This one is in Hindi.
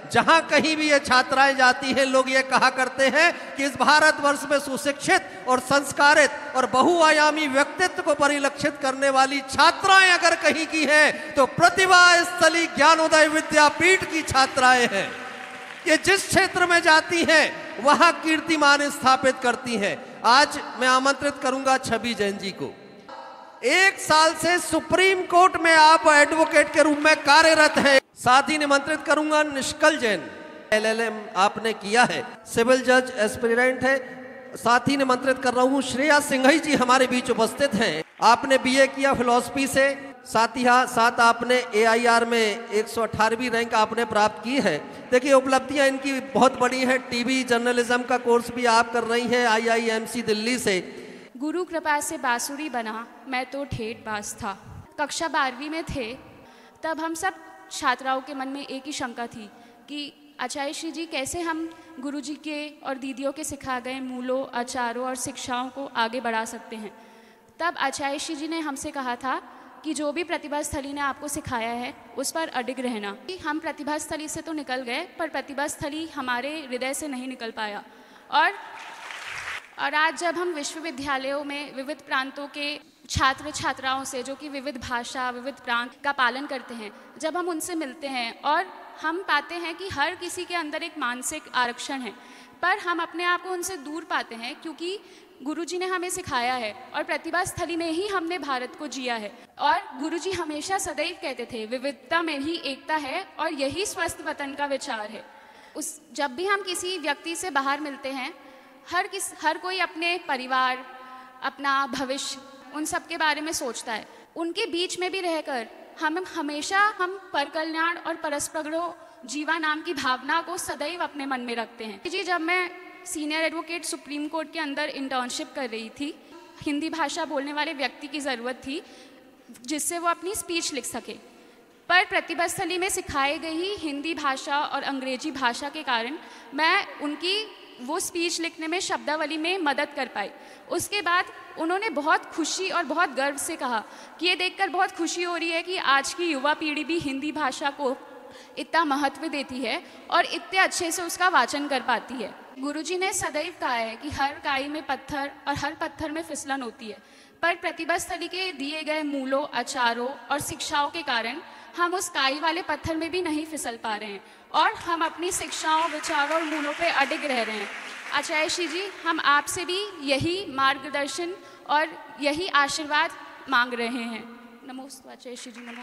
जहां कहीं भी ये छात्राएं जाती हैं, लोग ये कहा करते हैं कि इस भारतवर्ष में सुशिक्षित और संस्कारित और बहुआयामी व्यक्तित्व को परिलक्षित करने वाली छात्राएं अगर कहीं की हैं तो प्रतिभा स्थली ज्ञानोदय विद्यापीठ की छात्राएं हैं। ये जिस क्षेत्र में जाती हैं वहां कीर्तिमान स्थापित करती हैं। आज मैं आमंत्रित करूंगा छवि जैन जी को। 1 साल से सुप्रीम कोर्ट में आप एडवोकेट के रूप में कार्यरत हैं। साथ ही निमंत्रित करूंगा निष्कल जैन, LLM आपने किया है, सिविल जज एस्पिरेंट है। साथ ही निमंत्रित कर रहा हूं श्रेया सिंघई जी हमारे बीच उपस्थित हैं। आपने BA किया फिलॉसफी से, साथ आपने AIR में 118वीं रैंक आपने प्राप्त की है। देखिए उपलब्धियां इनकी बहुत बड़ी हैं। TV जर्नलिज्म का कोर्स भी आप कर रही हैं IIMC दिल्ली से। गुरु कृपा से बांसुरी बना, मैं तो ठेठ बाज था। कक्षा 12वीं में थे तब हम सब छात्राओं के मन में एक ही शंका थी कि आचार्य श्री जी कैसे हम गुरु जी के और दीदियों के सिखा गए मूलों, आचारों और शिक्षाओं को आगे बढ़ा सकते हैं। तब आचार्य श्री जी ने हमसे कहा था कि जो भी प्रतिभा स्थली ने आपको सिखाया है उस पर अडिग रहना। हम प्रतिभा स्थली से तो निकल गए पर प्रतिभा स्थली हमारे हृदय से नहीं निकल पाया। और आज जब हम विश्वविद्यालयों में विविध प्रांतों के छात्र छात्राओं से, जो कि विविध भाषा विविध प्रांत का पालन करते हैं, जब हम उनसे मिलते हैं और हम पाते हैं कि हर किसी के अंदर एक मानसिक आरक्षण है, पर हम अपने आप को उनसे दूर पाते हैं क्योंकि गुरुजी ने हमें सिखाया है और प्रतिभा स्थली में ही हमने भारत को जिया है। और गुरुजी हमेशा सदैव कहते थे विविधता में ही एकता है और यही स्वस्थ वतन का विचार है। जब भी हम किसी व्यक्ति से बाहर मिलते हैं, हर कोई अपने परिवार, अपना भविष्य, उन सब के बारे में सोचता है। उनके बीच में भी रहकर हम हमेशा पर कल्याण और परस्पर जीवा नाम की भावना को सदैव अपने मन में रखते हैं। जी, जब मैं सीनियर एडवोकेट सुप्रीम कोर्ट के अंदर इंटर्नशिप कर रही थी, हिंदी भाषा बोलने वाले व्यक्ति की ज़रूरत थी जिससे वो अपनी स्पीच लिख सके। पर प्रतिभा स्थली में सिखाई गई हिंदी भाषा और अंग्रेजी भाषा के कारण मैं उनकी वो स्पीच लिखने में, शब्दावली में मदद कर पाई। उसके बाद उन्होंने बहुत खुशी और बहुत गर्व से कहा कि ये देखकर बहुत खुशी हो रही है कि आज की युवा पीढ़ी भी हिंदी भाषा को इतना महत्व देती है और इतने अच्छे से उसका वाचन कर पाती है। गुरुजी ने सदैव कहा है कि हर काई में पत्थर और हर पत्थर में फिसलन होती है, पर प्रतिभा स्थली के दिए गए मूलों, आचारों और शिक्षाओं के कारण हम उस काई वाले पत्थर में भी नहीं फिसल पा रहे हैं और हम अपनी शिक्षाओं, विचारों और मूलों पे अडिग रह रहे हैं। आचार्य श्री जी, हम आपसे भी यही मार्गदर्शन और यही आशीर्वाद मांग रहे हैं। नमोस्तु आचार्य श्री जी। नमो।